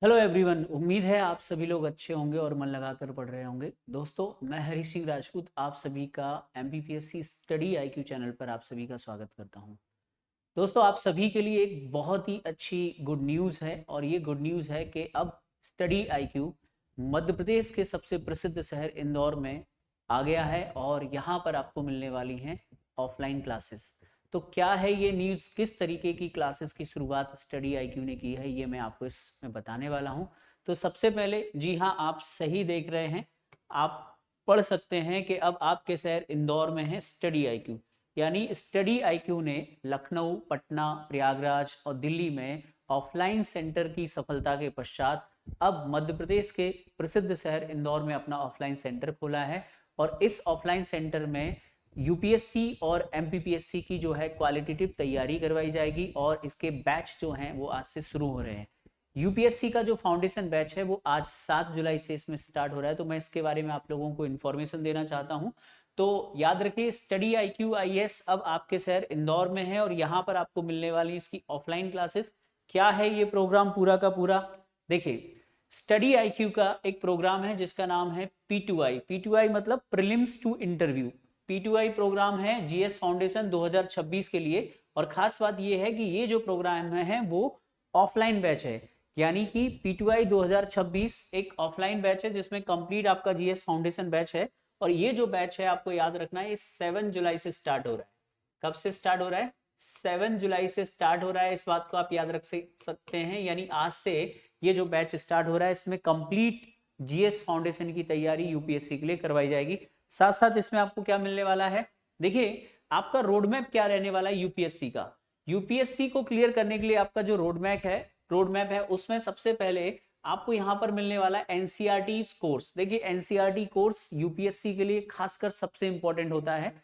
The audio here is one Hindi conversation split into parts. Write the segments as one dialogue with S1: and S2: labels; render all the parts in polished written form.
S1: Hello everyone. उम्मीद है आप सभी लोग अच्छे होंगे और मन लगाकर पढ़ रहे होंगे। दोस्तों, मैं हरी सिंह राजपूत आप सभी का एमपीपीएससी स्टडी आईक्यू चैनल पर आप सभी का स्वागत करता हूं। दोस्तों, आप सभी के लिए एक बहुत ही अच्छी गुड न्यूज़ है और ये गुड न्यूज़ है कि अब स्टडी आईक्यू मध्य प्रदेश के सबसे प्रसिद्ध शहर इंदौर में आ गया है और यहाँ पर आपको मिलने वाली हैं ऑफलाइन क्लासेस। तो क्या है ये न्यूज़, किस तरीके की क्लासेस की शुरुआत स्टडी आईक्यू ने की है, ये मैं आपको इसमें बताने वाला हूँ। तो सबसे पहले, जी हाँ, आप सही देख रहे हैं, आप पढ़ सकते हैं कि अब आपके शहर इंदौर में है स्टडी आईक्यू। यानी स्टडी आईक्यू ने लखनऊ, पटना, प्रयागराज और दिल्ली में ऑफलाइन सेंटर की सफलता के पश्चात अब मध्य प्रदेश के प्रसिद्ध शहर इंदौर में अपना ऑफलाइन सेंटर खोला है। और इस ऑफलाइन सेंटर में यूपीएससी और एमपीपीएससी की जो है क्वालिटेटिव तैयारी करवाई जाएगी और इसके बैच जो हैं वो आज से शुरू हो रहे हैं। यूपीएससी का जो फाउंडेशन बैच है वो आज 7 जुलाई से इसमें स्टार्ट हो रहा है, तो मैं इसके बारे में आप लोगों को इन्फॉर्मेशन देना चाहता हूं। तो याद रखिए, स्टडी आईक्यू आईएएस अब आपके शहर इंदौर में है और यहाँ पर आपको मिलने वाली इसकी ऑफलाइन क्लासेस। क्या है ये प्रोग्राम पूरा का पूरा? देखिए, स्टडी आईक्यू का एक प्रोग्राम है जिसका नाम है P2I। P2I मतलब prelims to interview. P2I program है जीएस फाउंडेशन 2026 के लिए। और खास बात यह है कि ये जो प्रोग्राम है वो ऑफलाइन बैच है। यानी कि P2I 2026 एक ऑफलाइन बैच है जिसमें कंप्लीट आपका जीएस फाउंडेशन बैच है। और ये जो बैच है, आपको याद रखना है, ये 7 जुलाई से स्टार्ट हो रहा है। कब से स्टार्ट हो रहा है? 7 जुलाई से स्टार्ट हो रहा है। इस बात को आप याद रख सकते हैं। यानी आज से ये जो बैच स्टार्ट हो रहा है, इसमें कंप्लीट जीएस फाउंडेशन की तैयारी यूपीएससी के लिए करवाई जाएगी। साथ साथ इसमें आपको क्या मिलने वाला है? देखिए, आपका रोड मैप क्या रहने वाला है यूपीएससी का। यूपीएससी को क्लियर करने के लिए आपका जो रोड मैप है उसमें सबसे पहले आपको यहां पर मिलने वाला है एनसीईआरटी कोर्स। देखिए, एनसीईआरटी कोर्स यूपीएससी के लिए खासकर सबसे इंपॉर्टेंट होता है।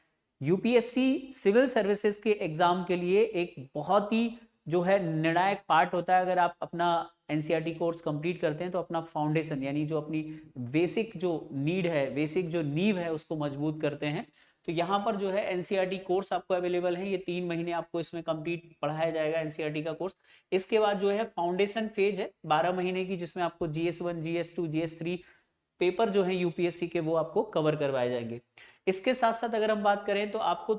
S1: यूपीएससी सिविल सर्विसेज के एग्जाम के लिए एक बहुत ही जो है निर्णायक पार्ट होता है। अगर आप अपना एनसीईआरटी कोर्स कंप्लीट करते हैं तो अपना फाउंडेशन, यानी जो अपनी बेसिक जो नीड है, बेसिक जो नींव है, उसको मजबूत करते हैं। तो यहाँ पर जो है एनसीईआरटी कोर्स आपको अवेलेबल है। ये 3 महीने आपको इसमें कंप्लीट पढ़ाया जाएगा एनसीईआरटी का कोर्स। इसके बाद जो है फाउंडेशन फेज है 12 महीने की, जिसमें आपको जीएस 1, जीएस 2, जीएस 3 पेपर जो है यूपीएससी के वो आपको कवर करवाए जाएंगे। इसके साथ साथ अगर हम बात करें तो आपको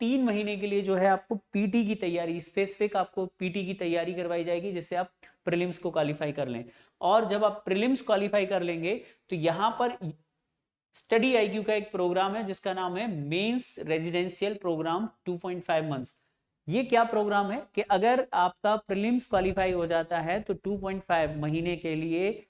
S1: 3 महीने के लिए जो है आपको पीटी की तैयारी, स्पेसिफिक आपको पीटी की तैयारी करवाई जाएगी, जिससे आप प्रीलिम्स को क्वालिफाई कर लें। और जब आप प्रीलिम्स क्वालिफाई कर लेंगे तो यहाँ पर स्टडी आईक्यू का एक प्रोग्राम है जिसका नाम है मेंस रेजिडेंशियल प्रोग्राम 2.5 मंथ्स। ये क्या प्रोग्राम है कि अगर आपका प्रीलिम्स क्वालिफाई हो जाता है तो 2.5 महीने के लिए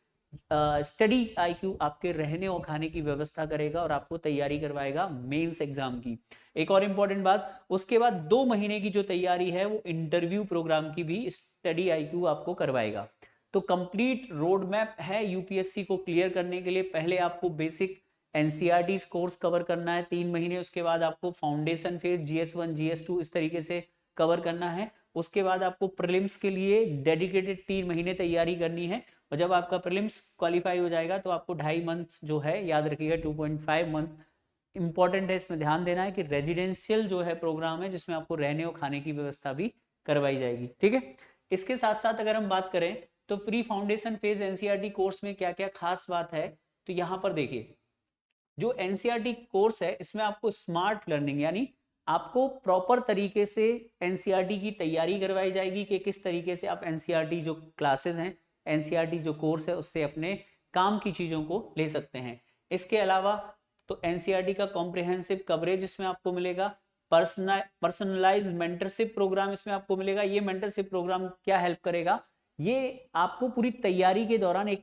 S1: स्टडी आईक्यू आपके रहने और खाने की व्यवस्था करेगा और आपको तैयारी करवाएगा मेंस एग्जाम की। एक और इंपॉर्टेंट बात, उसके बाद 2 महीने की जो तैयारी है वो इंटरव्यू प्रोग्राम की भी स्टडी आईक्यू आपको करवाएगा। तो कंप्लीट रोड मैप है यूपीएससी को क्लियर करने के लिए। पहले आपको बेसिक एनसीईआरटी कोर्स कवर करना है 3 महीने, उसके बाद आपको फाउंडेशन फेज जीएस 1, जीएस 2 इस तरीके से कवर करना है। उसके बाद आपको प्रीलिम्स के लिए डेडिकेटेड 3 महीने तैयारी करनी है। और जब आपका प्रीलिम्स क्वालिफाई हो जाएगा तो आपको 2.5 मंथ जो है, याद रखिएगा 2.5 मंथ इंपॉर्टेंट है। इसमें ध्यान देना है कि रेजिडेंशियल जो है प्रोग्राम है जिसमें आपको रहने और खाने की व्यवस्था भी करवाई जाएगी। ठीक है। इसके साथ साथ अगर हम बात करें तो pre foundation phase NCERT course में क्या क्या खास बात है, तो यहां पर देखिए, जो एनसीईआरटी कोर्स है इसमें आपको स्मार्ट लर्निंग, यानी आपको प्रॉपर तरीके से एनसीईआरटी की तैयारी करवाई जाएगी कि किस तरीके से आप एनसीईआरटी जो क्लासेस हैं, एनसीईआरटी जो कोर्स है, उससे अपने काम की चीजों को ले सकते हैं। इसके अलावा तो एनसीईआरटी का कॉम्प्रिहेंसिव कवरेज इसमें आपको मिलेगा। पर्सनलाइज्ड मेंटरशिप प्रोग्राम इसमें आपको मिलेगा। ये मेंटरशिप प्रोग्राम क्या हेल्प करेगा? ये आपको पूरी तैयारी के दौरान एक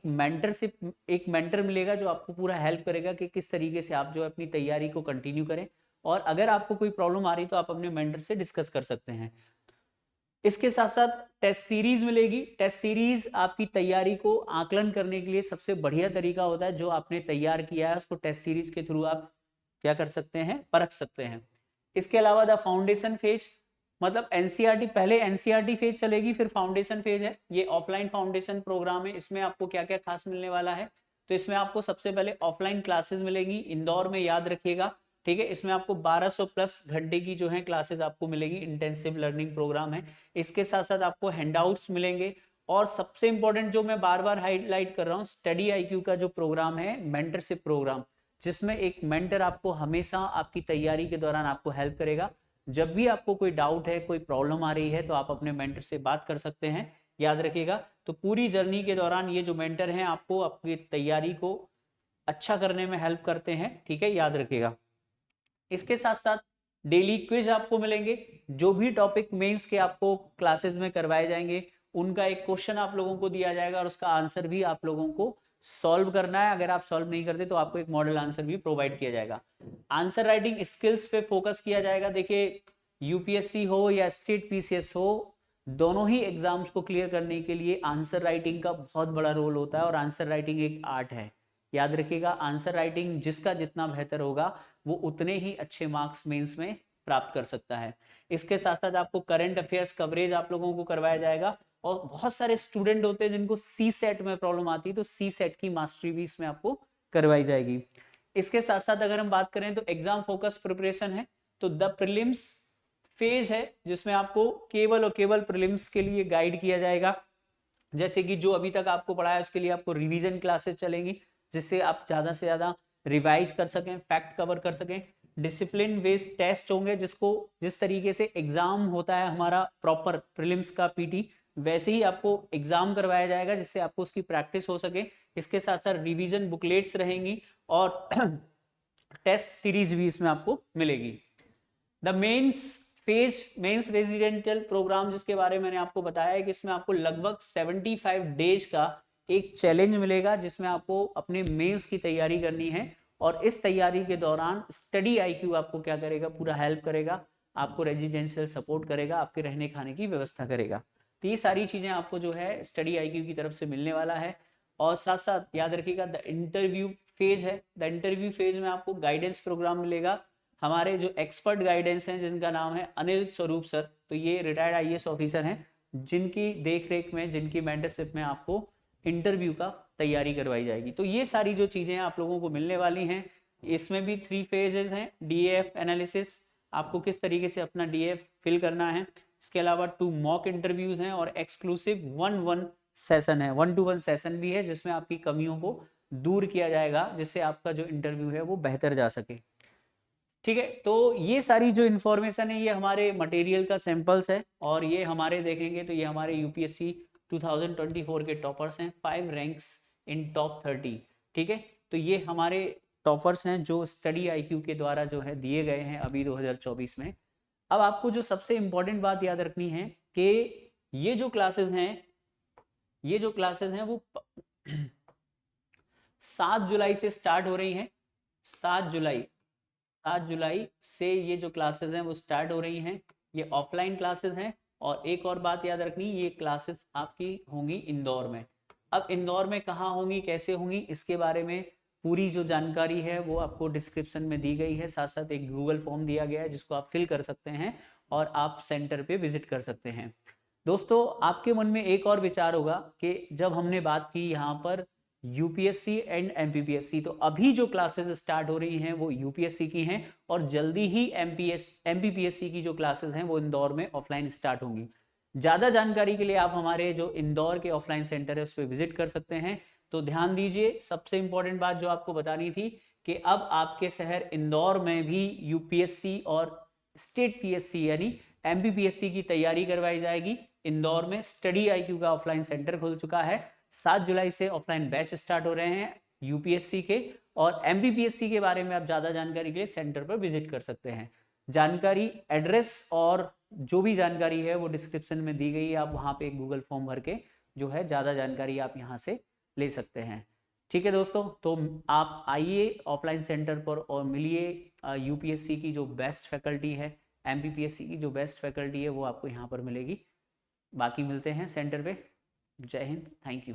S1: मेंटर मिलेगा जो आपको पूरा हेल्प करेगा कि किस तरीके से आप जो है अपनी तैयारी को कंटिन्यू करें। और अगर आपको कोई प्रॉब्लम आ रही तो आप अपने मेंटर से डिस्कस कर सकते हैं। इसके साथ साथ टेस्ट सीरीज मिलेगी। टेस्ट सीरीज आपकी तैयारी को आकलन करने के लिए सबसे बढ़िया तरीका होता है। जो आपने तैयार किया है उसको टेस्ट सीरीज के थ्रू आप क्या कर सकते हैं, परख सकते हैं। इसके अलावा द फाउंडेशन फेज, मतलब एनसीईआरटी, पहले एनसीईआरटी फेज चलेगी फिर फाउंडेशन फेज है। ये ऑफलाइन फाउंडेशन प्रोग्राम है। इसमें आपको क्या क्या खास मिलने वाला है, तो इसमें आपको सबसे पहले ऑफलाइन क्लासेस मिलेंगी इंदौर में, याद रखिएगा। ठीक है। इसमें आपको 1200 प्लस घंटे की जो है क्लासेस आपको मिलेगी। इंटेंसिव लर्निंग प्रोग्राम है। इसके साथ साथ आपको हैंडआउट्स मिलेंगे और सबसे इंपॉर्टेंट जो मैं बार बार हाईलाइट कर रहा हूँ, स्टडी आईक्यू का जो प्रोग्राम है, मेंटरशिप प्रोग्राम, जिसमें एक मेंटर आपको हमेशा आपकी तैयारी के दौरान आपको हेल्प करेगा। जब भी आपको कोई डाउट है, कोई प्रॉब्लम आ रही है, तो आप अपने मेंटर से बात कर सकते हैं, याद रखिएगा। तो पूरी जर्नी के दौरान ये जो मेंटर हैं आपको आपकी तैयारी को अच्छा करने में हेल्प करते हैं, ठीक है, याद रखिएगा। इसके साथ साथ डेली क्विज आपको मिलेंगे, जो भी टॉपिक मेंस के आपको क्लासेस में करवाए जाएंगे उनका एक क्वेश्चन आप लोगों को दिया जाएगा और उसका आंसर भी आप लोगों को सॉल्व करना है। अगर आप सॉल्व नहीं करते तो आपको एक मॉडल आंसर भी प्रोवाइड किया जाएगा। आंसर राइटिंग स्किल्स पे फोकस किया जाएगा। देखिए, यूपीएससी हो या स्टेट पीसीएस हो, दोनों ही एग्जाम्स को क्लियर करने के लिए आंसर राइटिंग का बहुत बड़ा रोल होता है और आंसर राइटिंग एक आर्ट है, याद रखिएगा। आंसर राइटिंग जिसका जितना बेहतर होगा वो उतने ही अच्छे मार्क्स मेंस में प्राप्त कर सकता है। इसके साथ साथ आपको करंट अफेयर्स कवरेज आप लोगों को करवाया जाएगा। और बहुत सारे स्टूडेंट होते हैं जिनको सी सेट में प्रॉब्लम आती है, तो सी सेट की मास्टरी भी इसमें आपको करवाई जाएगी। इसके साथ साथ अगर हम बात करें तो एग्जाम फोकस प्रिपरेशन है, तो द प्रीलिम्स फेज है जिसमें आपको केवल और केवल प्रीलिम्स के लिए गाइड किया जाएगा। जैसे कि जो अभी तक आपको पढ़ा है उसके लिए आपको रिवीजन क्लासेस चलेंगी, जिससे आप ज्यादा से ज्यादा रिवाइज कर सकें, फैक्ट कवर कर सकें। डिसिप्लिन बेस्ड टेस्ट होंगे, जिसको जिस तरीके से एग्जाम होता है हमारा प्रॉपर प्रीलिम्स का पीटी, वैसे ही आपको एग्जाम करवाया जाएगा जिससे आपको उसकी प्रैक्टिस हो सके। इसके साथ साथ रिवीजन बुकलेट्स रहेंगी और टेस्ट सीरीज भी इसमें आपको मिलेगी। द मेंस रेजिडेंशियल प्रोग्राम, जिसके बारे में मैंने आपको बताया है कि इसमें आपको लगभग 75 डेज का एक चैलेंज मिलेगा, जिसमें आपको अपने मेंस की तैयारी करनी है। और इस तैयारी के दौरान स्टडी आईक्यू आपको क्या करेगा, पूरा हेल्प करेगा, आपको रेजिडेंशियल सपोर्ट करेगा, आपके रहने खाने की व्यवस्था करेगा। तो ये सारी चीजें आपको जो है स्टडी आईक्यू की तरफ से मिलने वाला है। और साथ साथ याद रखिएगा द इंटरव्यू फेज है। द इंटरव्यू फेज में आपको गाइडेंस प्रोग्राम मिलेगा। हमारे जो एक्सपर्ट गाइडेंस हैं जिनका नाम है अनिल स्वरूप सर, तो ये रिटायर्ड आईएएस ऑफिसर हैं, जिनकी देखरेख में, जिनकी मेंटरशिप में आपको इंटरव्यू का तैयारी करवाई जाएगी। तो ये सारी जो चीजें आप लोगों को मिलने वाली हैं, इसमें भी 3 फेजेस हैं। डीएफ एनालिसिस, आपको किस तरीके से अपना डीएफ फिल करना है। इसके अलावा 2 मॉक इंटरव्यूज हैं और एक्सक्लूसिव 1-1 सेशन है, 1-to-1 सेशन भी है, जिसमें आपकी कमियों को दूर किया जाएगा, जिससे आपका जो इंटरव्यू है वो बेहतर जा सके। ठीक है, तो ये सारी जो इन्फॉर्मेशन है ये हमारे मटेरियल का सैंपल्स है और ये हमारे देखेंगे तो ये हमारे यूपीएससी 2024 के टॉपर्स हैं, 5 रैंक्स इन टॉप 30। ठीक है, तो ये हमारे टॉपर्स हैं जो स्टडी आईक्यू के द्वारा जो है दिए गए हैं अभी 2024 में। अब आपको जो सबसे इंपॉर्टेंट बात याद रखनी है कि ये जो क्लासेस हैं वो 7 जुलाई से स्टार्ट हो रही हैं। 7 जुलाई से ये जो क्लासेस हैं वो स्टार्ट हो रही हैं। ये ऑफलाइन क्लासेस हैं। और एक और बात याद रखनी, ये क्लासेस आपकी होंगी इंदौर में। अब इंदौर में कहाँ होंगी, कैसे होंगी, इसके बारे में पूरी जो जानकारी है वो आपको डिस्क्रिप्शन में दी गई है। साथ साथ एक गूगल फॉर्म दिया गया है जिसको आप फिल कर सकते हैं और आप सेंटर पे विजिट कर सकते हैं। दोस्तों, आपके मन में एक और विचार होगा कि जब हमने बात की यहाँ पर यूपीएससी एंड एमपीपीएससी, तो अभी जो क्लासेस स्टार्ट हो रही हैं वो यूपीएससी की हैं और जल्दी ही एमपीपीएससी की जो क्लासेस हैं वो इंदौर में ऑफलाइन स्टार्ट होंगी। ज़्यादा जानकारी के लिए आप हमारे जो इंदौर के ऑफलाइन सेंटर है उस पर विजिट कर सकते हैं। तो ध्यान दीजिए, सबसे इंपॉर्टेंट बात जो आपको बतानी थी कि अब आपके शहर इंदौर में भी यूपीएससी और स्टेट पीएससी यानी एमपीपीएससी की तैयारी करवाई जाएगी। इंदौर में स्टडी आईक्यू का ऑफलाइन सेंटर खुल चुका है। 7 जुलाई से ऑफलाइन बैच स्टार्ट हो रहे हैं यूपीएससी के, और एमपीपीएससी के बारे में आप ज़्यादा जानकारी के लिए सेंटर पर विजिट कर सकते हैं। जानकारी, एड्रेस और जो भी जानकारी है वो डिस्क्रिप्शन में दी गई है। आप वहाँ पे एक गूगल फॉर्म भर के जो है ज़्यादा जानकारी आप यहाँ से ले सकते हैं। ठीक है दोस्तों, तो आप आइए ऑफलाइन सेंटर पर और मिलिए यूपीएससी की जो बेस्ट फैकल्टी है, एमपीपीएससी की जो बेस्ट फैकल्टी है वो आपको यहाँ पर मिलेगी। बाकी मिलते हैं सेंटर पे। जय हिंद, थैंक यू।